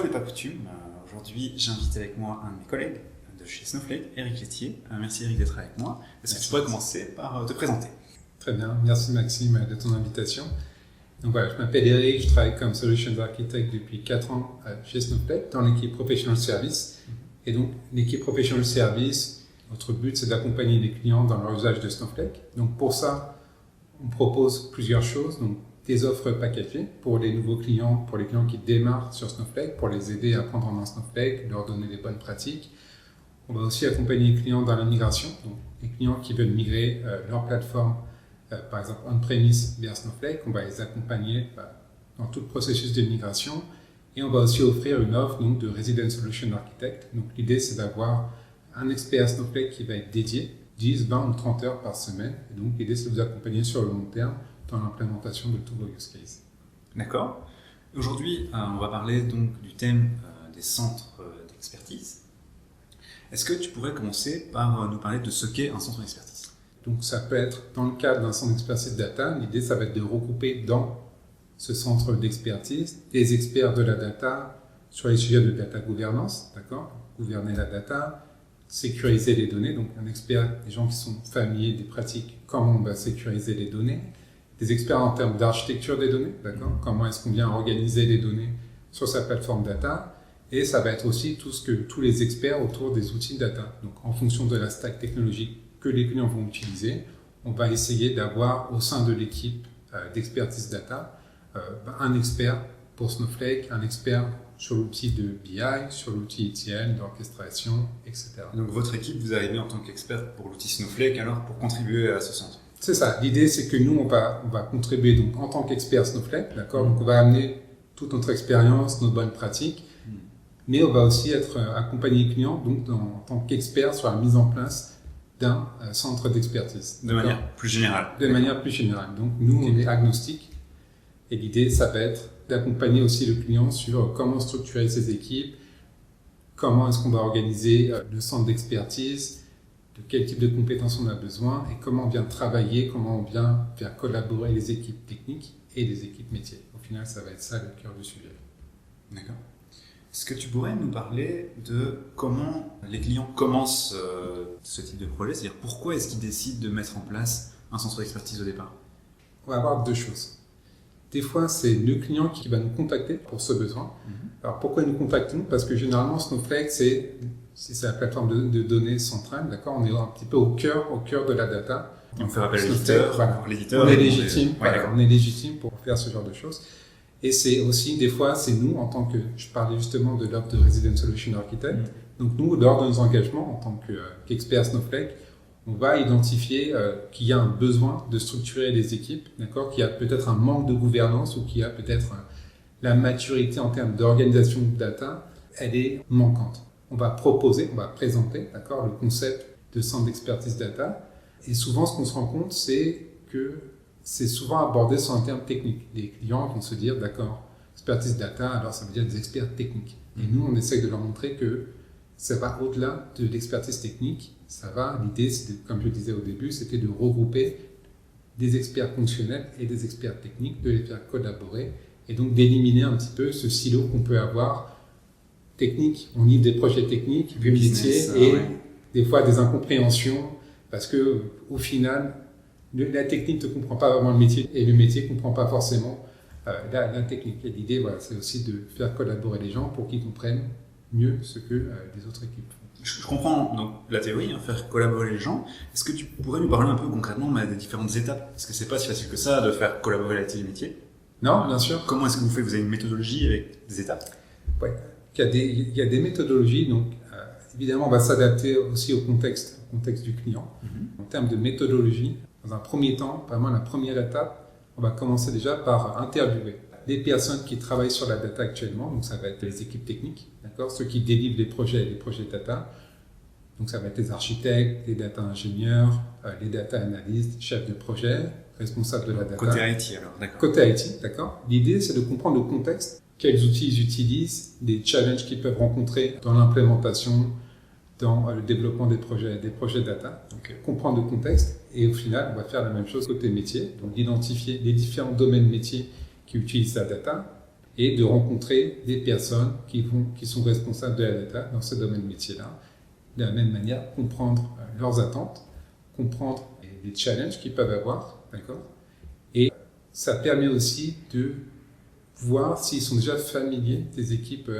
fois n'est pas coutume, aujourd'hui j'invite avec moi un de mes collègues de chez Snowflake, Eric Lettier. Merci Eric d'être avec moi. Est-ce que tu pourrais commencer par te présenter? Très bien, merci Maxime de ton invitation. Donc voilà, je m'appelle Eric, je travaille comme Solutions Architect depuis 4 ans chez Snowflake dans l'équipe Professional Service. Et donc l'équipe Professional Service, notre but c'est d'accompagner les clients dans leur usage de Snowflake. Donc pour ça, on propose plusieurs choses. Donc des offres packagées pour les nouveaux clients, pour les clients qui démarrent sur Snowflake, pour les aider à prendre en main Snowflake, leur donner des bonnes pratiques. On va aussi accompagner les clients dans la migration, donc les clients qui veulent migrer leur plateforme, par exemple on-premise vers Snowflake, on va les accompagner dans tout le processus de migration. Et on va aussi offrir une offre donc, de Resident Solution Architect. Donc l'idée c'est d'avoir un expert Snowflake qui va être dédié 10, 20 ou 30 heures par semaine. Et donc l'idée c'est de vous accompagner sur le long terme dans l'implémentation de tous vos use cases. D'accord. Aujourd'hui, on va parler donc du thème des centres d'expertise. Est-ce que tu pourrais commencer par nous parler de ce qu'est un centre d'expertise? Donc ça peut être, dans le cadre d'un centre d'expertise data, l'idée ça va être de regrouper dans ce centre d'expertise des experts de la data sur les sujets de data gouvernance, d'accord? Gouverner la data, sécuriser les données, donc un expert, des gens qui sont familiers des pratiques, comment on va sécuriser les données, des experts en termes d'architecture des données, d'accord? Comment est-ce qu'on vient organiser les données sur sa plateforme data, et ça va être aussi tous les experts autour des outils data. Donc en fonction de la stack technologique que les clients vont utiliser, on va essayer d'avoir au sein de l'équipe d'expertise data un expert pour Snowflake, un expert sur l'outil de BI, sur l'outil ETL, d'orchestration, etc. Donc votre équipe, vous arrivez en tant qu'expert pour l'outil Snowflake, alors pour contribuer à ce centre? C'est ça. L'idée, c'est que nous, on va contribuer donc, en tant qu'expert Snowflake, d'accord? Donc on va amener toute notre expérience, nos bonnes pratiques, mais on va aussi être accompagné client donc en tant qu'expert sur la mise en place d'un centre d'expertise. De manière plus générale. De manière plus générale. Donc nous, on est agnostique. Et l'idée, ça va être d'accompagner aussi le client sur comment structurer ses équipes, comment est-ce qu'on va organiser le centre d'expertise, de quel type de compétences on a besoin et comment on vient travailler, comment on vient faire collaborer les équipes techniques et les équipes métiers. Au final, ça va être ça le cœur du sujet. D'accord. Est-ce que tu pourrais nous parler de comment les clients commencent ce type de projet? C'est-à-dire pourquoi est-ce qu'ils décident de mettre en place un centre d'expertise au départ? On va avoir deux choses. Des fois, c'est le client qui va nous contacter pour ce besoin. Alors, pourquoi nous contactons? Parce que généralement, Snowflake, c'est la plateforme de données centrale, d'accord? On est un petit peu au cœur de la data. On fait appel à l'éditeur. Voilà. L'éditeur. On est légitime. Ouais, on est légitime pour faire ce genre de choses. Et c'est aussi, des fois, c'est nous, en tant que, je parlais justement de l'offre de Resident Solution Architect. Donc, nous, lors de nos engagements, en tant qu'experts Snowflake, on va identifier qu'il y a un besoin de structurer les équipes, d'accord, qu'il y a peut-être un manque de gouvernance ou qu'il y a peut-être la maturité en termes d'organisation de data, elle est manquante. On va présenter, d'accord, le concept de centre d'expertise data. Et souvent, ce qu'on se rend compte, c'est que c'est souvent abordé sur un terme technique. Les clients vont se dire, d'accord, expertise data, alors ça veut dire des experts techniques. Et nous, on essaye de leur montrer que ça va au-delà de l'expertise technique. L'idée, comme je le disais au début, c'était de regrouper des experts fonctionnels et des experts techniques, de les faire collaborer et donc d'éliminer un petit peu ce silo qu'on peut avoir technique. On livre des projets techniques, du métier et des fois des incompréhensions parce que au final, la technique ne comprend pas vraiment le métier et le métier ne comprend pas forcément la technique. Et l'idée, voilà, c'est aussi de faire collaborer les gens pour qu'ils comprennent mieux ce que les autres équipes font. Je comprends donc la théorie, faire collaborer les gens. Est-ce que tu pourrais nous parler un peu concrètement des différentes étapes? Parce que c'est pas si facile que ça de faire collaborer les métiers. Non, bien sûr. Comment est-ce que vous faites? Vous avez une méthodologie avec des étapes? Oui, il y a des méthodologies. Donc, évidemment, on va s'adapter aussi au contexte du client. En termes de méthodologie, dans un premier temps, vraiment la première étape, on va commencer déjà par interviewer les personnes qui travaillent sur la data actuellement. Donc, ça va être les équipes techniques, d'accord, ceux qui délivrent les projets data. Donc, ça va être les architectes, les data ingénieurs, les data analystes, chefs de projet, responsables de la data. Côté IT, alors, d'accord. Côté IT, d'accord. L'idée, c'est de comprendre le contexte, quels outils ils utilisent, les challenges qu'ils peuvent rencontrer dans l'implémentation, dans le développement des projets data. Donc, comprendre le contexte. Et au final, on va faire la même chose côté métier. Donc, identifier les différents domaines métiers qui utilisent la data, et de rencontrer des personnes qui sont responsables de la data dans ce domaine de métier-là. De la même manière, comprendre leurs attentes, comprendre les challenges qu'ils peuvent avoir, d'accord? Et ça permet aussi de voir s'ils sont déjà familiers des équipes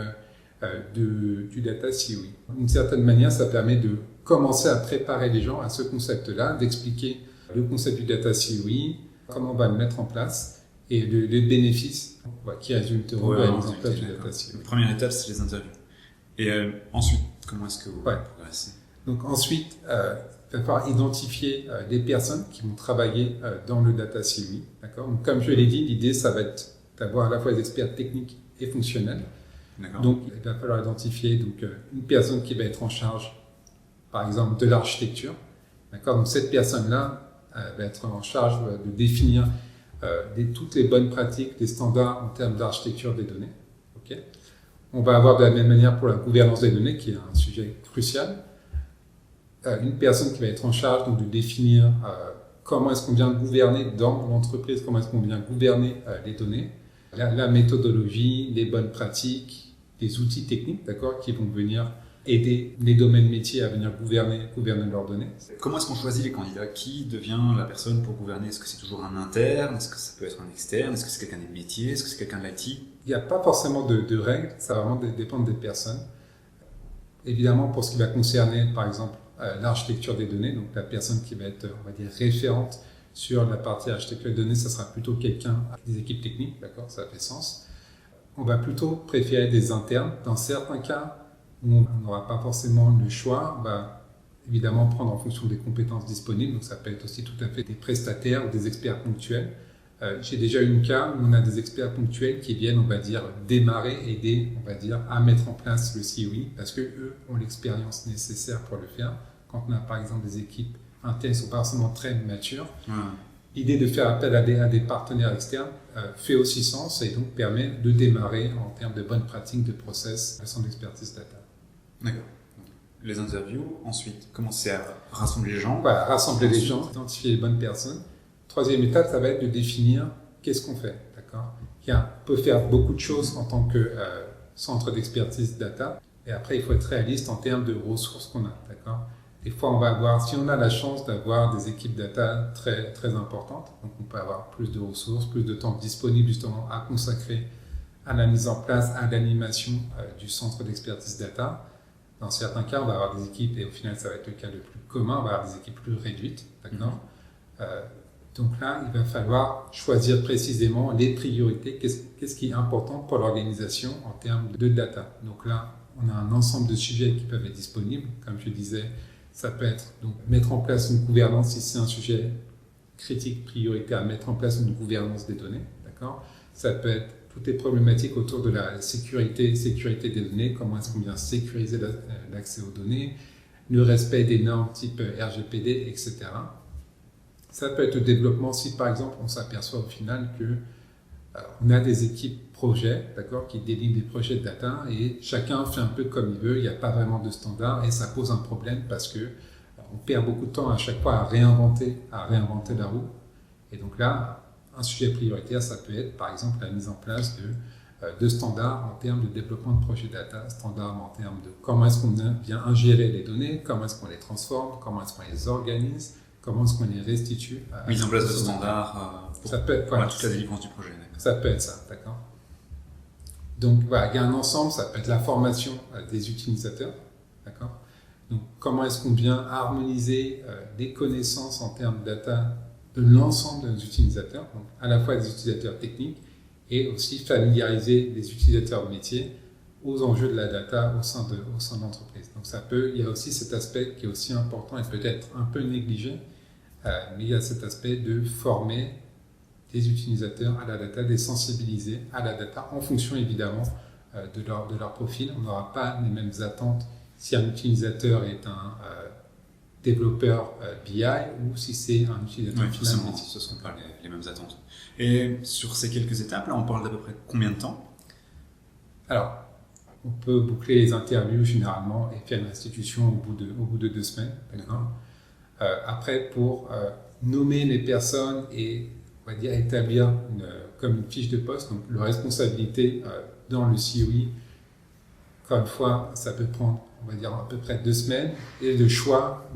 du data COE. D'une certaine manière, ça permet de commencer à préparer les gens à ce concept-là, d'expliquer le concept du data COE, comment on va le mettre en place et les bénéfices qui résulteront de la mise en place du data COE. La première étape, c'est les interviews. Et ensuite, comment est-ce que vous progressez? Donc ensuite, il va falloir identifier les personnes qui vont travailler dans le data COE. D'accord. Donc, comme je l'ai dit, l'idée, ça va être d'avoir à la fois des experts techniques et fonctionnels. Donc, il va falloir identifier une personne qui va être en charge, par exemple, de l'architecture. D'accord. Donc, cette personne-là va être en charge de définir toutes les bonnes pratiques, les standards en termes d'architecture des données. Okay. On va avoir de la même manière pour la gouvernance des données, qui est un sujet crucial. Une personne qui va être en charge donc, de définir comment est-ce qu'on vient gouverner dans l'entreprise, comment est-ce qu'on vient gouverner les données, la méthodologie, les bonnes pratiques, les outils techniques, d'accord, qui vont venir aider les domaines métiers à venir gouverner leurs données. Comment est-ce qu'on choisit les candidats? Qui devient la personne pour gouverner? Est-ce que c'est toujours un interne? Est-ce que ça peut être un externe? Est-ce que c'est quelqu'un des métiers? Est-ce que c'est quelqu'un de l'IT? Il n'y a pas forcément de règles, ça va vraiment dépendre des personnes. Évidemment, pour ce qui va concerner, par exemple, l'architecture des données, donc la personne qui va être, on va dire, référente sur la partie architecture des données, ça sera plutôt quelqu'un des équipes techniques, d'accord, ça fait sens. On va plutôt préférer des internes. Dans certains cas où on n'aura pas forcément le choix, on va évidemment prendre en fonction des compétences disponibles, donc ça peut être aussi tout à fait des prestataires ou des experts ponctuels. J'ai déjà eu un cas où on a des experts ponctuels qui viennent, on va dire, démarrer, aider, on va dire, à mettre en place le COE, parce qu'eux ont l'expérience nécessaire pour le faire. Quand on a par exemple des équipes internes qui sont pas forcément très matures, l'idée de faire appel à des partenaires externes fait aussi sens et donc permet de démarrer en termes de bonnes pratiques, de process, le centre d'expertise data. D'accord. Les interviews, ensuite, commencer à rassembler les gens. Voilà, rassembler les gens, identifier les bonnes personnes. Troisième étape, ça va être de définir qu'est-ce qu'on fait. D'accord. On peut faire beaucoup de choses en tant que centre d'expertise data. Et après, il faut être réaliste en termes de ressources qu'on a. D'accord. Des fois, on va avoir, si on a la chance d'avoir des équipes data très, très importantes, donc on peut avoir plus de ressources, plus de temps disponible justement à consacrer à la mise en place, à l'animation du centre d'expertise data. Dans certains cas, on va avoir des équipes, et au final, ça va être le cas le plus commun, on va avoir des équipes plus réduites. D'accord. Donc là, il va falloir choisir précisément les priorités, qu'est-ce qui est important pour l'organisation en termes de data. Donc là, on a un ensemble de sujets qui peuvent être disponibles. Comme je disais, ça peut être donc, mettre en place une gouvernance si c'est un sujet critique, prioritaire, mettre en place une gouvernance des données. D'accord. Ça peut être toutes les problématiques autour de la sécurité des données, comment est-ce qu'on vient sécuriser l'accès aux données, le respect des normes type RGPD, etc. Ça peut être le développement si, par exemple, on s'aperçoit au final que on a des équipes projets, d'accord, qui délivrent des projets de data et chacun fait un peu comme il veut, il n'y a pas vraiment de standard et ça pose un problème parce que on perd beaucoup de temps à chaque fois à réinventer la roue. Et donc là, un sujet prioritaire, ça peut être, par exemple, la mise en place de standards en termes de développement de projets data, standards en termes de comment est-ce qu'on vient ingérer les données, comment est-ce qu'on les transforme, comment est-ce qu'on les organise, comment est-ce qu'on les restitue. Mise en place de standards pour toute la délivrance du projet. Ça peut être ça, d'accord. Donc voilà, il y a un ensemble, ça peut être la formation des utilisateurs, d'accord. Donc comment est-ce qu'on vient harmoniser des connaissances en termes de data de l'ensemble des utilisateurs, donc à la fois des utilisateurs techniques et aussi familiariser les utilisateurs de métier aux enjeux de la data au sein de l'entreprise. Donc il y a aussi cet aspect qui est aussi important et peut-être un peu négligé, mais il y a cet aspect de former des utilisateurs à la data, de les sensibiliser à la data en fonction évidemment de leur profil. On n'aura pas les mêmes attentes si un utilisateur est un développeur BI ou si c'est un utilisateur final. Ce ne seront pas les mêmes attentes. Et sur ces quelques étapes, là, on parle d'à peu près combien de temps? Alors, on peut boucler les interviews généralement et faire une restitution au bout de 2 semaines. D'accord. Après, pour nommer les personnes et on va dire, établir comme une fiche de poste, donc la responsabilité dans le COI. Encore une fois, ça peut prendre, on va dire, à peu près 2 semaines. Et le choix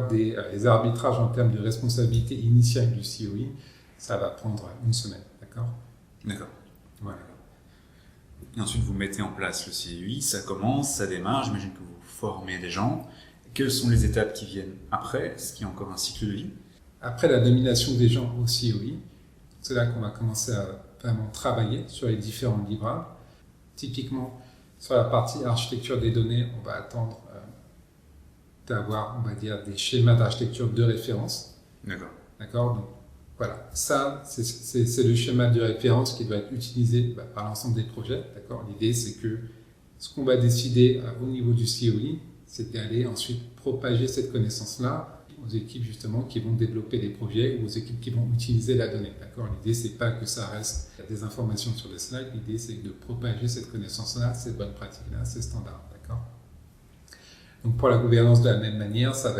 des arbitrages en termes de responsabilité initiale du COI, ça va prendre 1 semaine. D'accord ? D'accord. Voilà. Et ensuite, vous mettez en place le CUI, ça commence, ça démarre, j'imagine que vous formez des gens. Quelles sont les étapes qui viennent après? Est-ce qu'il y a encore un cycle de vie? Après la nomination des gens au COI, c'est là qu'on va commencer à vraiment travailler sur les différents livrables. Typiquement, sur la partie architecture des données, on va attendre d'avoir, on va dire, des schémas d'architecture de référence. D'accord. D'accord. Donc, voilà. Ça, c'est le schéma de référence qui doit être utilisé par l'ensemble des projets. D'accord. L'idée, c'est que ce qu'on va décider au niveau du COI, c'est d'aller ensuite propager cette connaissance-là aux équipes justement qui vont développer les projets ou aux équipes qui vont utiliser la donnée. D'accord. L'idée, c'est pas que ça reste des informations sur des slides. L'idée, c'est de propager cette connaissance-là, ces bonnes pratiques-là, ces standards. D'accord. Donc, pour la gouvernance, de la même manière, ça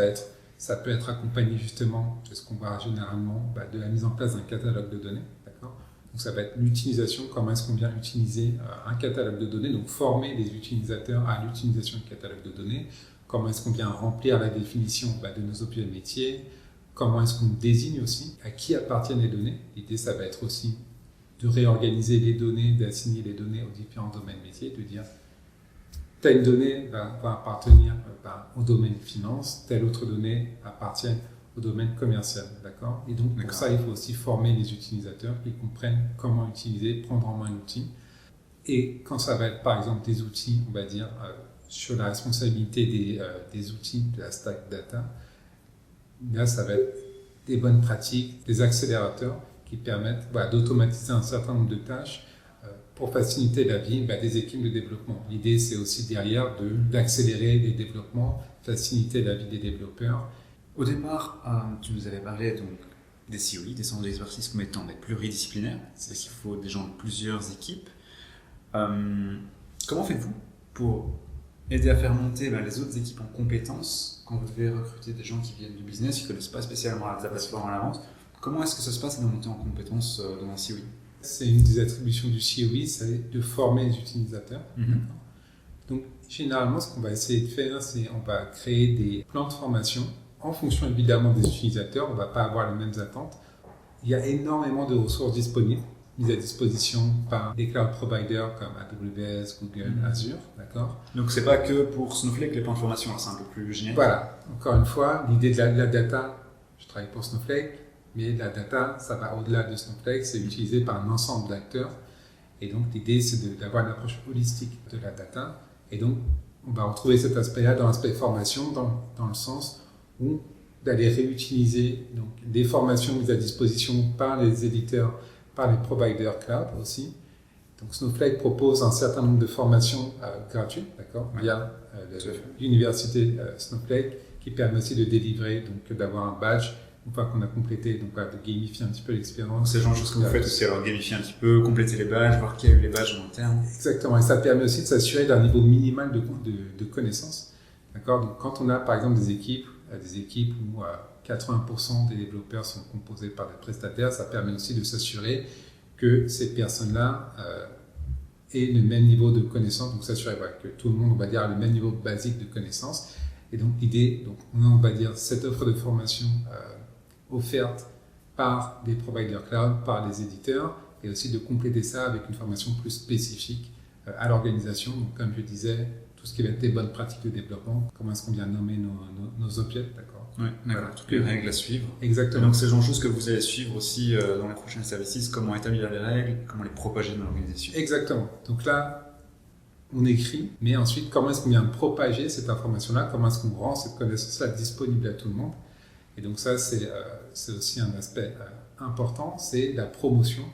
peut être accompagné justement de ce qu'on voit généralement de la mise en place d'un catalogue de données. D'accord. Donc, ça va être l'utilisation, comment est-ce qu'on vient utiliser un catalogue de données, donc former les utilisateurs à l'utilisation du catalogue de données. Comment est-ce qu'on vient remplir la définition de nos objets métiers? Comment est-ce qu'on désigne aussi à qui appartiennent les données? L'idée, ça va être aussi de réorganiser les données, d'assigner les données aux différents domaines métiers, de dire telle donnée va appartenir au domaine finance, telle autre donnée appartient au domaine commercial. D'accord. Et donc, pour ça, il faut aussi former les utilisateurs qui comprennent comment utiliser, prendre en main l'outil. Et quand ça va être, par exemple, des outils, on va dire, sur la responsabilité des outils de la stack data, là, ça va être des bonnes pratiques, des accélérateurs qui permettent d'automatiser un certain nombre de tâches pour faciliter la vie des équipes de développement. L'idée, c'est aussi derrière d'accélérer les développements, faciliter la vie des développeurs. Au départ, tu nous avais parlé donc des COI, des centres d'expertise comme étant des pluridisciplinaires, c'est qu'il faut des gens de plusieurs équipes. Comment faites-vous pour aider à faire monter les autres équipes en compétences quand vous devez recruter des gens qui viennent du business, qui ne connaissent pas spécialement la plateforme à l'avance? Comment est-ce que ça se passe de monter en compétences dans un COI? C'est une des attributions du COI, c'est de former les utilisateurs. Donc, généralement, ce qu'on va essayer de faire, c'est on va créer des plans de formation en fonction évidemment des utilisateurs. On ne va pas avoir les mêmes attentes. Il y a énormément de ressources disponibles, mises à disposition par des cloud providers comme AWS, Google, Azure. D'accord. Donc, c'est pas que pour Snowflake les plans de formation, c'est un peu plus général. Voilà. Encore une fois, l'idée de la data, je travaille pour Snowflake, mais la data, ça va au-delà de Snowflake, c'est utilisé par un ensemble d'acteurs. Et donc, l'idée, c'est d'avoir une approche holistique de la data. Et donc, on va retrouver cet aspect-là dans l'aspect formation, dans le sens où d'aller réutiliser donc, des formations mises à disposition par les éditeurs, par les providers cloud aussi. Donc, Snowflake propose un certain nombre de formations gratuites, d'accord, via l'université Snowflake, qui permet aussi de délivrer, donc d'avoir un badge une fois qu'on a complété, donc de gamifier un petit peu l'expérience. C'est le genre de choses que vous faites aussi, alors gamifier un petit peu, compléter les badges, voir qui a eu les badges en interne. Exactement, et ça permet aussi de s'assurer d'un niveau minimal de connaissances. D'accord. Donc quand on a par exemple des équipes où 80% des développeurs sont composés par des prestataires, ça permet aussi de s'assurer que ces personnes-là aient le même niveau de connaissances, donc s'assurer que tout le monde, on va dire, a le même niveau basique de connaissances. Et donc l'idée, donc on va dire cette offre de formation offerte par des providers cloud, par les éditeurs, et aussi de compléter ça avec une formation plus spécifique à l'organisation. Donc, comme je disais, tout ce qui va être des bonnes pratiques de développement, comment est-ce qu'on vient nommer nos objets, d'accord. Oui, d'accord. Voilà. Toutes les règles à suivre. Exactement. Et donc, c'est le genre de choses que vous allez suivre aussi dans les prochains services, comment établir les règles, comment les propager dans l'organisation. Exactement. Donc là, on écrit, mais ensuite, comment est-ce qu'on vient propager cette information-là, comment est-ce qu'on rend cette connaissance-là disponible à tout le monde. Et donc ça, c'est aussi un aspect important, c'est la promotion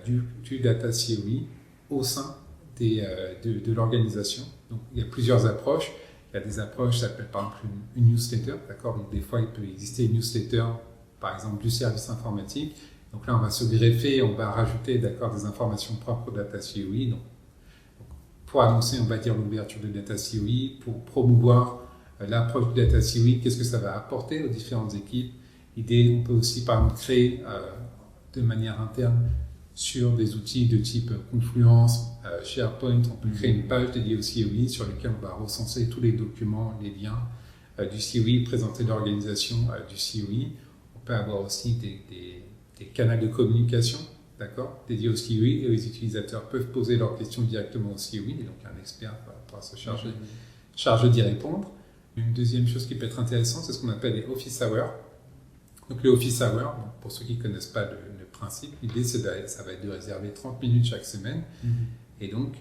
du data COI au sein de l'organisation. Donc il y a plusieurs approches. Il y a des approches, ça s'appelle par exemple une newsletter, d'accord. Donc des fois, il peut exister une newsletter, par exemple du service informatique. Donc là, on va se greffer, on va rajouter, d'accord, des informations propres au data COI. Donc, pour annoncer, on va dire, l'ouverture de data COI, pour promouvoir l'approche du data COI, qu'est-ce que ça va apporter aux différentes équipes. L'idée, on peut aussi par exemple créer de manière interne sur des outils de type Confluence, SharePoint. On peut créer une page dédiée au COE sur laquelle on va recenser tous les documents, les liens du COE, présenter l'organisation du COE. On peut avoir aussi des canaux de communication, d'accord, dédiés au COE, et les utilisateurs peuvent poser leurs questions directement au COE, et donc un expert va se charger d'y répondre. Une deuxième chose qui peut être intéressante, c'est ce qu'on appelle les Office Hours. Donc les Office Hours, pour ceux qui ne connaissent pas le principe, l'idée ça va être de réserver 30 minutes chaque semaine, et donc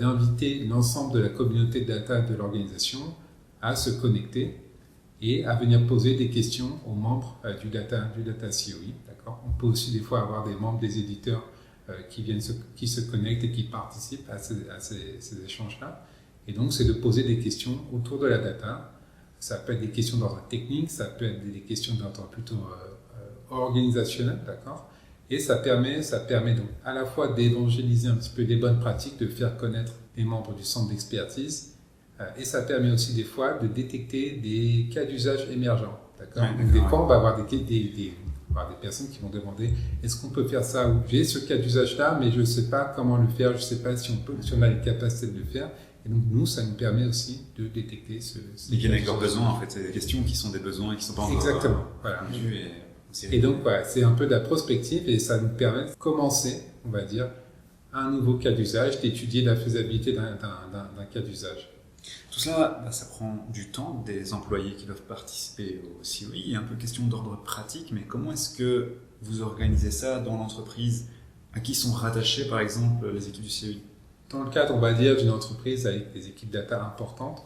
d'inviter l'ensemble de la communauté de data de l'organisation à se connecter et à venir poser des questions aux membres du data COE. D'accord. On peut aussi des fois avoir des membres des éditeurs qui se connectent et qui participent à ces échanges-là. Et donc, c'est de poser des questions autour de la data. Ça peut être des questions d'ordre technique, ça peut être des questions d'ordre plutôt organisationnel, d'accord. Et ça permet donc à la fois d'évangéliser un petit peu les bonnes pratiques, de faire connaître les membres du centre d'expertise, et ça permet aussi des fois de détecter des cas d'usage émergents, d'accord. Ouais, donc des fois, on va avoir des personnes qui vont demander est-ce qu'on peut faire ça, ou j'ai ce cas d'usage-là, mais je ne sais pas comment le faire, je ne sais pas si on a les capacités de le faire. Et donc, nous, ça nous permet aussi de détecter ils viennent avec leurs besoins, en fait. C'est des questions qui sont des besoins et qui ne sont pas encore... Exactement, voilà. Et donc, voilà, c'est un peu de la prospective et ça nous permet de commencer, on va dire, un nouveau cas d'usage, d'étudier la faisabilité d'un cas d'usage. Tout cela, ça prend du temps des employés qui doivent participer au COE. Il y a un peu question d'ordre pratique, mais comment est-ce que vous organisez ça dans l'entreprise? À qui sont rattachées, par exemple, les équipes du COE? Dans le cadre, on va dire, d'une entreprise avec des équipes data importantes,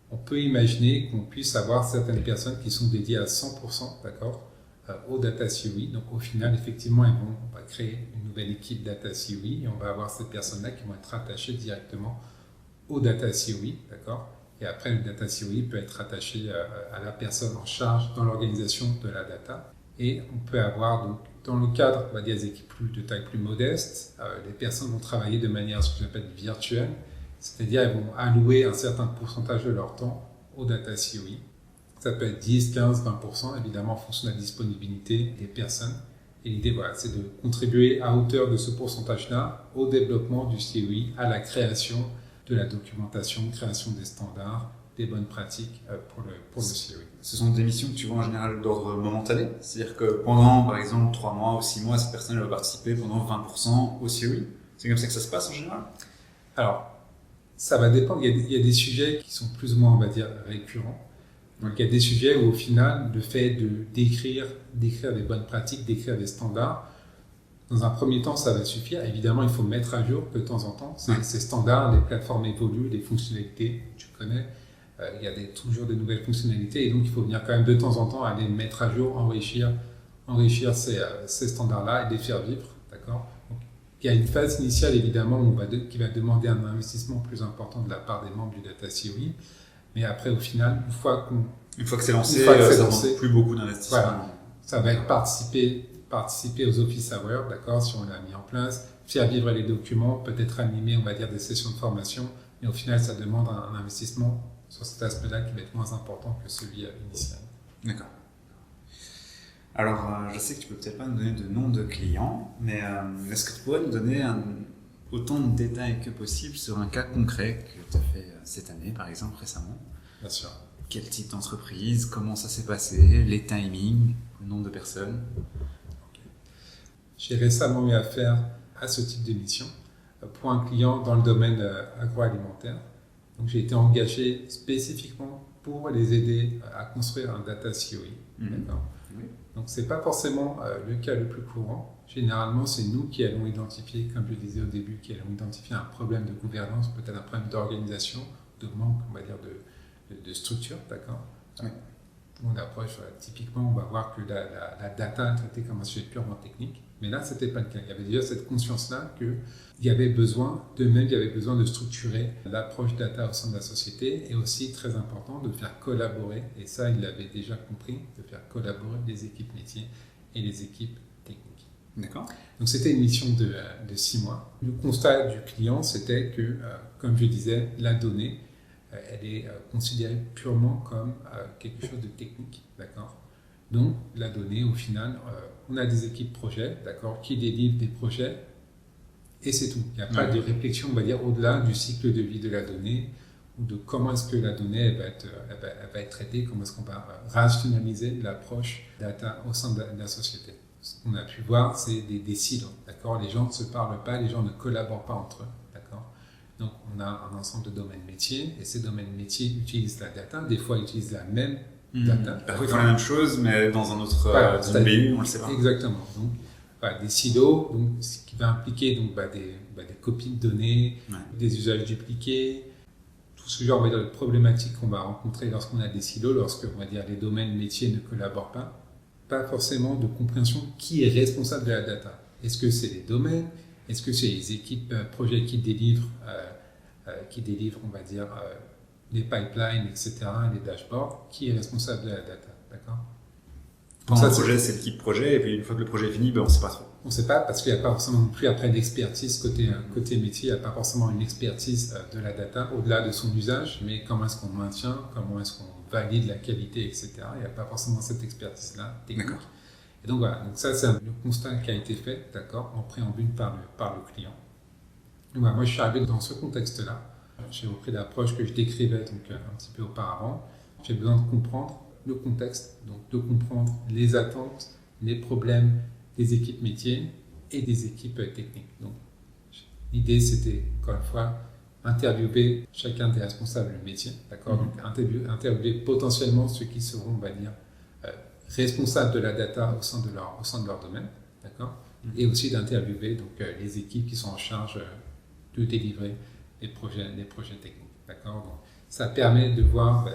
on peut imaginer qu'on puisse avoir certaines personnes qui sont dédiées à 100%, d'accord, au data COE. Donc au final, effectivement, on va créer une nouvelle équipe data COE et on va avoir ces personnes-là qui vont être rattachées directement au data COE, d'accord. Et après, le data COE peut être rattaché à la personne en charge dans l'organisation de la data. Et on peut avoir donc dans le cadre, on va dire, des équipes de taille plus modeste, les personnes vont travailler de manière ce que j'appelle virtuelle, c'est-à-dire elles vont allouer un certain pourcentage de leur temps au data COE. Ça peut être 10, 15, 20%, évidemment en fonction de la disponibilité des personnes. Et l'idée, voilà, c'est de contribuer à hauteur de ce pourcentage-là au développement du COE, à la création de la documentation, création des standards, des bonnes pratiques pour le COE. Ce sont des missions que tu vois en général d'ordre momentané, c'est-à-dire que pendant par exemple 3 mois ou 6 mois, cette personne va participer pendant 20% au COE. C'est comme ça que ça se passe en général? Alors, ça va dépendre. Il y a des sujets qui sont plus ou moins, on va dire, récurrents. Donc, il y a des sujets où au final, le fait d'écrire des bonnes pratiques, d'écrire des standards, dans un premier temps, ça va suffire. Évidemment, il faut mettre à jour de temps en temps ces standards, les plateformes évoluent, les fonctionnalités, tu connais. Il y a toujours des nouvelles fonctionnalités et donc il faut venir quand même de temps en temps aller mettre à jour, enrichir ces standards-là et les faire vivre, d'accord. Donc, il y a une phase initiale évidemment qui va demander un investissement plus important de la part des membres du data COE, mais après au final, une fois que c'est lancé, ça ne demande plus beaucoup d'investissement. Voilà, ça va être participer aux Office Hours, d'accord, si on l'a mis en place, faire vivre les documents, peut-être animer, on va dire, des sessions de formation, mais au final ça demande un investissement sur cet aspect-là qui va être moins important que celui initial. D'accord. Alors, je sais que tu peux peut-être pas nous donner de nom de client, mais est-ce que tu pourrais nous donner autant de détails que possible sur un cas concret que tu as fait cette année, par exemple, récemment? Bien sûr. Quel type d'entreprise? Comment ça s'est passé? Les timings? Le nombre de personnes? J'ai récemment eu affaire à ce type de mission pour un client dans le domaine agroalimentaire. Donc, j'ai été engagé spécifiquement pour les aider à construire un data COE. D'accord. Oui. Donc, ce n'est pas forcément le cas le plus courant. Généralement, c'est nous qui allons identifier, comme je le disais au début, qui allons identifier un problème de gouvernance, peut-être un problème d'organisation, de manque, on va dire, de structure. D'accord. Oui. Mon approche, typiquement, on va voir que la data est traitée comme un sujet purement technique. Mais là, ce n'était pas le cas. Il y avait déjà cette conscience-là qu'il y avait besoin, il y avait besoin de structurer l'approche data au sein de la société et aussi, très important, de faire collaborer, et ça, il l'avait déjà compris, de faire collaborer les équipes métiers et les équipes techniques. D'accord. Donc, c'était une mission de 6 mois. Le constat du client, c'était que, comme je disais, la donnée, elle est considérée purement comme quelque chose de technique, d'accord. Donc, la donnée, au final, on a des équipes projets, d'accord, qui délivrent des projets, et c'est tout. Il n'y a pas de réflexion, on va dire, au-delà du cycle de vie de la donnée, ou de comment est-ce que la donnée elle va être traitée, comment est-ce qu'on va rationaliser l'approche data au sein de la société. Ce qu'on a pu voir, c'est des silos, d'accord. Les gens ne se parlent pas, les gens ne collaborent pas entre eux, d'accord. Donc, on a un ensemble de domaines métiers, et ces domaines métiers utilisent la data, des fois ils utilisent la même data. Parfois ils font la même chose, mais dans un autre dans une BU, on ne le sait pas. Exactement. Donc, des silos, donc, ce qui va impliquer donc, des copies de données, des usages dupliqués, tout ce genre de problématiques qu'on va rencontrer lorsqu'on a des silos, lorsque on va dire, les domaines métiers ne collaborent pas. Pas forcément de compréhension qui est responsable de la data. Est-ce que c'est les domaines? Est-ce que c'est les équipes projets qui délivrent, on va dire, les pipelines, etc., les dashboards? Qui est responsable de la data? D'accord. Pendant le projet, c'est l'équipe projet, et puis une fois que le projet est fini, on ne sait pas trop. On ne sait pas, parce qu'il n'y a pas forcément non plus après d'expertise côté métier, il n'y a pas forcément une expertise de la data au-delà de son usage, mais comment est-ce qu'on maintient, comment est-ce qu'on valide la qualité, etc. Il n'y a pas forcément cette expertise-là technique. D'accord. Et donc voilà, donc ça c'est le constat qui a été fait, d'accord, en préambule par le client. Donc voilà, moi je suis arrivé dans ce contexte-là, j'ai repris l'approche que je décrivais donc, un petit peu auparavant. J'ai besoin de comprendre le contexte, donc de comprendre les attentes, les problèmes des équipes métiers et des équipes techniques. Donc, l'idée, c'était, encore une fois, interviewer chacun des responsables du métier, d'accord. Donc, interviewer potentiellement ceux qui seront, on va dire, responsables de la data au sein de leur domaine, d'accord. Et aussi d'interviewer donc, les équipes qui sont en charge de délivrer les projets techniques, d'accord. Donc, ça permet de voir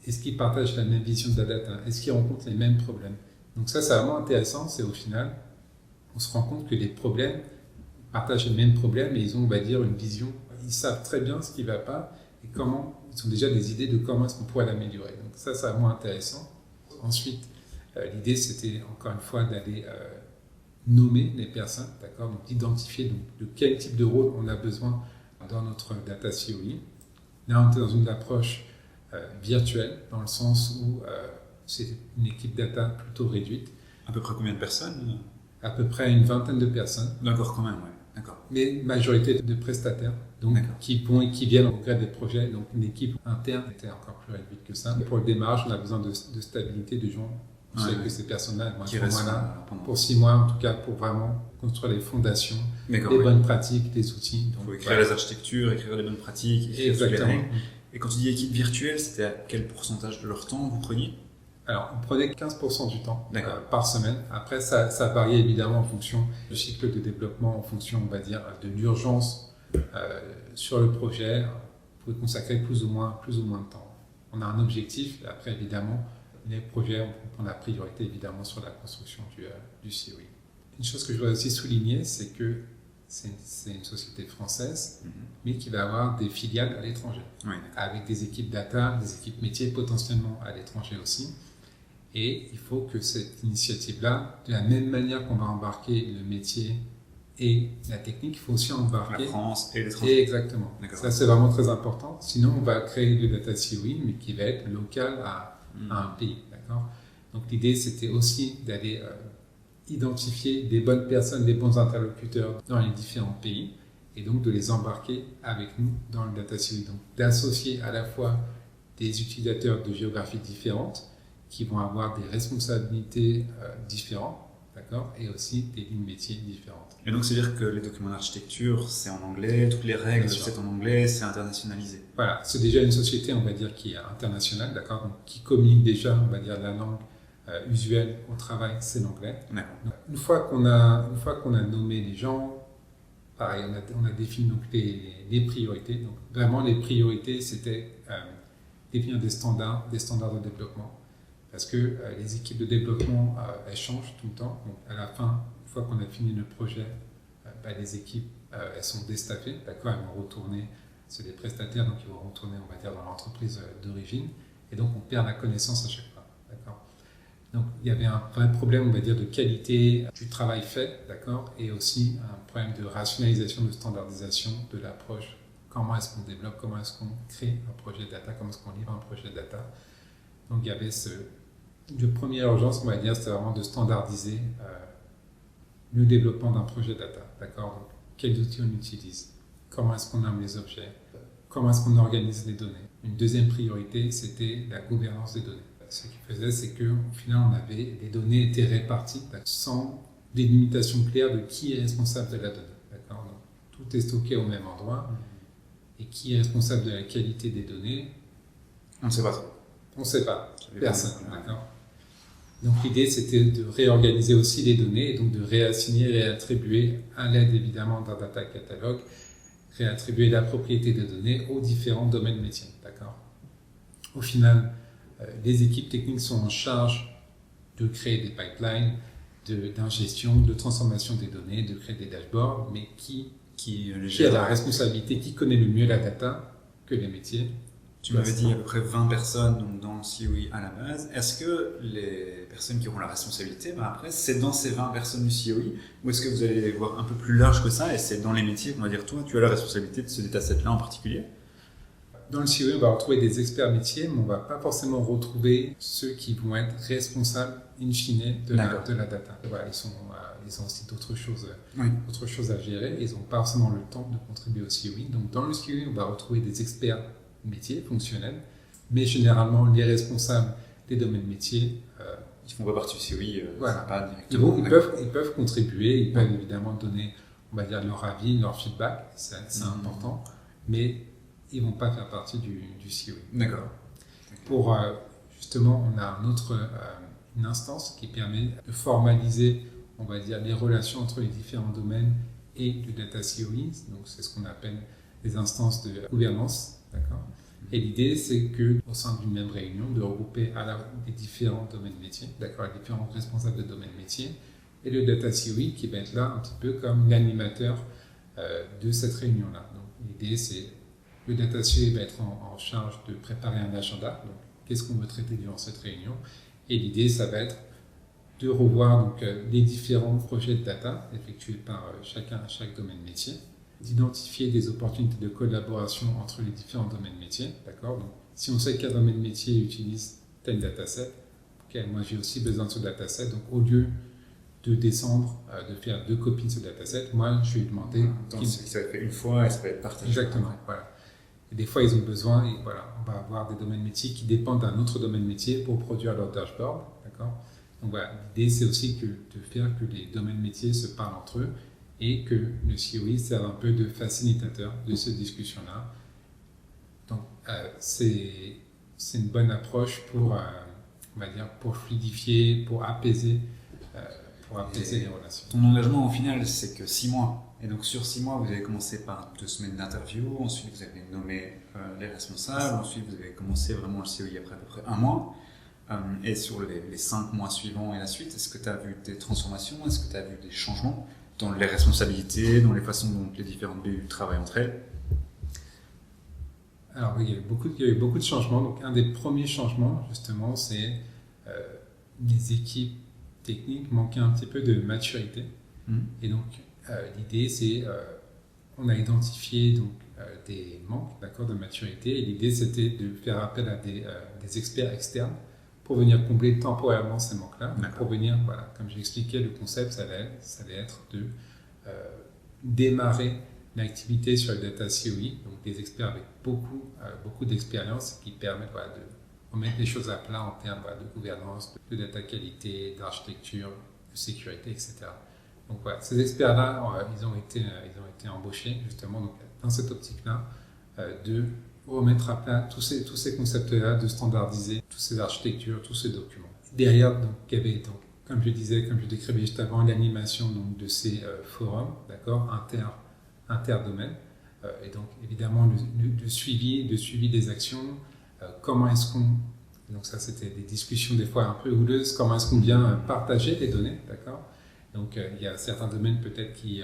est-ce qu'ils partagent la même vision de la data, est-ce qu'ils rencontrent les mêmes problèmes. Donc ça, c'est vraiment intéressant, c'est au final, on se rend compte que les problèmes partagent les mêmes problèmes et ils ont, on va dire, une vision. Ils savent très bien ce qui ne va pas et comment, ils ont déjà des idées de comment est-ce qu'on pourrait l'améliorer. Donc ça, c'est vraiment intéressant. Ensuite, l'idée, c'était encore une fois d'aller nommer les personnes, d'accord, donc d'identifier de quel type de rôle on a besoin dans notre data COE. Là, on est dans une approche virtuelle, dans le sens où c'est une équipe data plutôt réduite. À peu près combien de personnes? À peu près une vingtaine de personnes. D'accord, quand même, ouais. D'accord. Mais majorité de prestataires, donc qui viennent au gré des projets. Donc une équipe interne était encore plus réduite que ça. Pour le démarrage, on a besoin de stabilité, de gens. Vous savez que ces personnes-là vont être là pour 6 mois, en tout cas, pour vraiment construire les fondations, les bonnes pratiques, les outils. Il faut écrire les architectures, écrire les bonnes pratiques, écrire toutes les règles. Et quand tu dis équipe virtuelle, c'était à quel pourcentage de leur temps vous preniez? Alors, on prenait 15% du temps par semaine. Après, ça variait évidemment en fonction du cycle de développement, en fonction, on va dire, de l'urgence sur le projet. Vous pouvez consacrer plus ou moins de temps. On a un objectif. Après, évidemment, les projets, on prend la priorité, évidemment, sur la construction du COE. Une chose que je voudrais aussi souligner, c'est que c'est une société française, mais qui va avoir des filiales à l'étranger, avec des équipes data, des équipes métiers potentiellement à l'étranger aussi. Et il faut que cette initiative-là, de la même manière qu'on va embarquer le métier et la technique, il faut aussi embarquer la France et l'étranger. Exactement. Ça, c'est vraiment très important. Sinon, on va créer le data COE, mais qui va être local à un pays. D'accord. Donc, l'idée, c'était aussi d'aller identifier des bonnes personnes, des bons interlocuteurs dans les différents pays, et donc de les embarquer avec nous dans le data COE. Donc, d'associer à la fois des utilisateurs de géographies différentes, qui vont avoir des responsabilités différentes, d'accord, et aussi des lignes métiers différentes. Et donc, c'est-à-dire que les documents d'architecture, c'est en anglais, toutes les règles, c'est en anglais, c'est internationalisé. Voilà, c'est déjà une société, on va dire, qui est internationale, d'accord, donc qui communique déjà, on va dire, la langue usuelle au travail, c'est l'anglais. D'accord. Donc, une fois qu'on a nommé les gens, pareil, on a défini donc les priorités. Donc, vraiment, les priorités, c'était définir des standards de développement. Parce que les équipes de développement, elles changent tout le temps. Donc, à la fin, une fois qu'on a fini le projet, les équipes, elles sont déstaffées, d'accord, elles vont retourner, c'est des prestataires, donc ils vont retourner, on va dire, dans l'entreprise d'origine. Et donc, on perd la connaissance à chaque fois, d'accord. Donc, il y avait un vrai problème, on va dire, de qualité du travail fait, d'accord, et aussi un problème de rationalisation, de standardisation de l'approche. Comment est-ce qu'on développe, comment est-ce qu'on crée un projet data, comment est-ce qu'on livre un projet data. Donc, il y avait de première urgence, on va dire, c'était vraiment de standardiser le développement d'un projet data, d'accord? Donc, quels outils on utilise? Comment est-ce qu'on nomme les objets? Comment est-ce qu'on organise les données? Une deuxième priorité, c'était la gouvernance des données. Ce qu'il faisait, c'est qu'au final, les données étaient réparties sans délimitation claire de qui est responsable de la donnée, d'accord? Donc, tout est stocké au même endroit. Et qui est responsable de la qualité des données? On ne sait pas trop. On ne sait pas. Personne, d'accord? Donc l'idée, c'était de réorganiser aussi les données, et donc de réassigner, réattribuer, à l'aide évidemment d'un data catalogue, réattribuer la propriété des données aux différents domaines métiers, d'accord? Au final, les équipes techniques sont en charge de créer des pipelines, d'ingestion, de transformation des données, de créer des dashboards, mais qui a la responsabilité, qui connaît le mieux la data que les métiers? Tu m'avais dit à peu près 20 personnes donc dans le COI à la base. Est-ce que les personnes qui auront la responsabilité, après, c'est dans ces 20 personnes du COI ou est-ce que vous allez les voir un peu plus large que ça et c'est dans les métiers qu'on va dire toi, tu as la responsabilité de ce dataset-là en particulier? Dans le COI, on va retrouver des experts métiers, mais on ne va pas forcément retrouver ceux qui vont être responsables in fine de la data. Voilà, ils ont aussi d'autres choses à gérer. Ils n'ont pas forcément le temps de contribuer au COI. Donc, dans le COI, on va retrouver des experts métiers, fonctionnels, mais généralement, les responsables des domaines métiers... ils font pas partie du COI, voilà. Pas directement. Ils peuvent contribuer, ils peuvent évidemment donner, on va dire, leur avis, leur feedback, c'est important, mais ils ne vont pas faire partie du COI. D'accord. Justement, on a une instance qui permet de formaliser, on va dire, les relations entre les différents domaines et le data COI. Donc, c'est ce qu'on appelle les instances de gouvernance. D'accord. Et l'idée, c'est qu'au sein d'une même réunion, de regrouper les différents domaines métiers, d'accord, les différents responsables de domaines métiers, et le data COI qui va être là un petit peu comme l'animateur de cette réunion-là. Donc, l'idée, c'est le data COI va être en charge de préparer un agenda. Donc, qu'est-ce qu'on veut traiter durant cette réunion? Et l'idée, ça va être de revoir donc, les différents projets de data effectués par chaque domaine métier, d'identifier des opportunités de collaboration entre les différents domaines métiers. D'accord? Donc, si on sait qu'un domaine métier utilise tel dataset, moi j'ai aussi besoin de ce dataset, donc au lieu de descendre, de faire 2 copies de ce dataset, moi je vais demander... Donc ça va être fait une fois et ça va être partagé. Exactement, voilà. Et des fois, ils ont besoin, et voilà, on va avoir des domaines métiers qui dépendent d'un autre domaine métier pour produire leur dashboard, d'accord? Donc voilà, l'idée c'est aussi de faire que les domaines métiers se parlent entre eux et que le COI serve un peu de facilitateur de cette discussion-là. Donc c'est une bonne approche pour, on va dire, pour fluidifier, pour apaiser les relations. Ton engagement au final, c'est que 6 mois. Et donc sur 6 mois, vous avez commencé par 2 semaines d'interview, ensuite vous avez nommé les responsables, ensuite vous avez commencé vraiment le COI après à peu près 1 mois. Et sur les 5 mois suivants et la suite, est-ce que tu as vu des transformations? Est-ce que tu as vu des changements dans les responsabilités, dans les façons dont les différentes BU travaillent entre elles? Alors oui, il y a eu beaucoup de changements. Donc un des premiers changements, justement, c'est les équipes techniques manquaient un petit peu de maturité. Et donc l'idée, c'est on a identifié donc, des manques, d'accord, de maturité. Et l'idée, c'était de faire appel à des experts externes pour venir combler temporairement ces manques-là. Pour venir, voilà, comme j'ai expliqué, le concept, ça allait être de démarrer l'activité sur le data COI, donc des experts avec beaucoup d'expérience qui permettent voilà, de remettre les choses à plat en termes voilà, de gouvernance, de data qualité, d'architecture, de sécurité, etc. Donc voilà, ces experts-là, ils ont été embauchés justement donc, dans cette optique-là de remettre à plat tous ces concepts-là, de standardiser toutes ces architectures, tous ces documents. Derrière, donc, il y avait, donc, comme je décrivais juste avant, l'animation donc, de ces forums, d'accord, interdomaines, et donc évidemment le suivi des actions, comment est-ce qu'on... Donc ça, c'était des discussions des fois un peu houleuses, comment est-ce qu'on vient partager les données, d'accord? Donc il y a certains domaines peut-être qui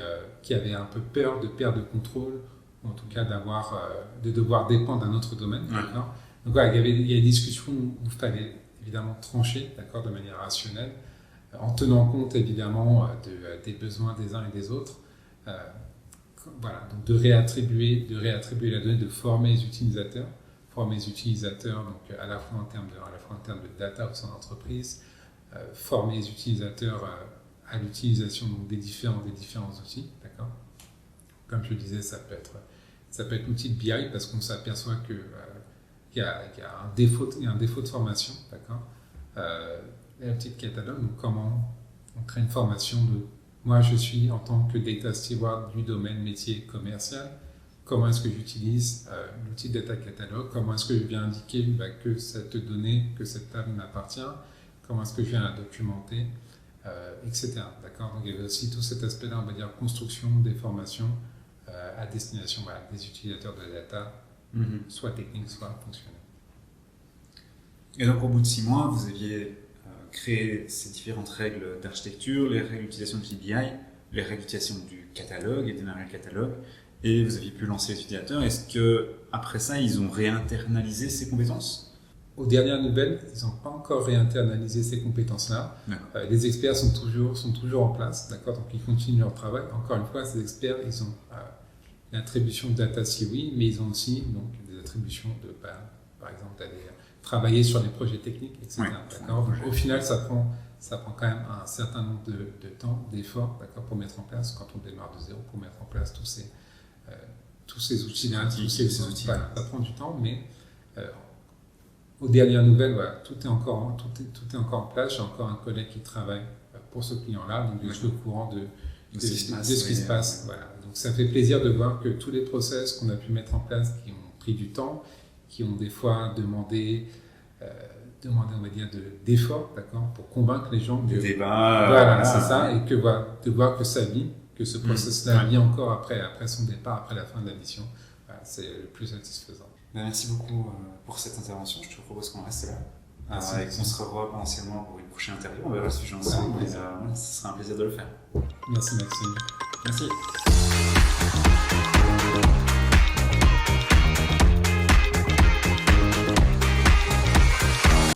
avaient un peu peur de perdre le contrôle, ou en tout cas de devoir dépendre d'un autre domaine, d'accord? Donc voilà, il y a des discussions où il fallait évidemment trancher, d'accord, de manière rationnelle, en tenant compte évidemment des besoins des uns et des autres. Voilà, donc de réattribuer la donnée, de former les utilisateurs donc à la fois en termes de data au sein de l'entreprise, former les utilisateurs à l'utilisation donc, des différents outils, d'accord. Comme je le disais, ça peut être l'outil de BI parce qu'on s'aperçoit qu'il y a un défaut de formation, d'accord. Et un petit catalogue, donc comment on crée une formation de moi je suis en tant que data steward du domaine métier commercial, comment est-ce que j'utilise l'outil data catalogue, comment est-ce que je viens indiquer que cette donnée, que cette table m'appartient, comment est-ce que je viens la documenter, etc. D'accord. Donc il y avait aussi tout cet aspect-là, on va dire construction des formations à destination des utilisateurs de data, soit techniques, soit fonctionnels. Et donc au bout de 6 mois, vous aviez créé ces différentes règles d'architecture, les règles d'utilisation de BI, les règles d'utilisation du catalogue et démarrer le catalogue, et vous aviez pu lancer les utilisateurs. Est-ce qu'après ça, ils ont réinternalisé ces compétences ? Aux dernières nouvelles, ils n'ont pas encore réinternalisé ces compétences-là. Les experts sont toujours en place, d'accord, donc ils continuent leur travail. Encore une fois, ces experts, ils ont l'attribution de data COE, mais ils ont aussi donc, des attributions de, par exemple, d'aller travailler sur des projets techniques, etc. D'accord. Donc, au final, ça prend quand même un certain nombre de temps, d'efforts, d'accord, pour mettre en place, quand on démarre de zéro, pour mettre en place tous ces outils-là, tous ces outils. Voilà, ça prend du temps, mais aux dernières nouvelles, tout est encore en place. J'ai encore un collègue qui travaille pour ce client-là, donc je suis au courant de ce qui se passe. Voilà. Donc ça fait plaisir de voir que tous les process qu'on a pu mettre en place, qui ont pris du temps, qui ont des fois demandé on va dire, d'efforts, d'accord, pour convaincre les gens. Des débats. Voilà, c'est ça, et de voir que ça vit, que ce process-là vit encore après son départ, après la fin de la mission. Voilà, c'est le plus satisfaisant. Merci beaucoup pour cette intervention. Je te propose qu'on reste là. Et qu'on se revoit potentiellement pour une prochaine interview. On verra le sujet ensemble. Ce sera un plaisir de le faire. Merci Maxime. Merci.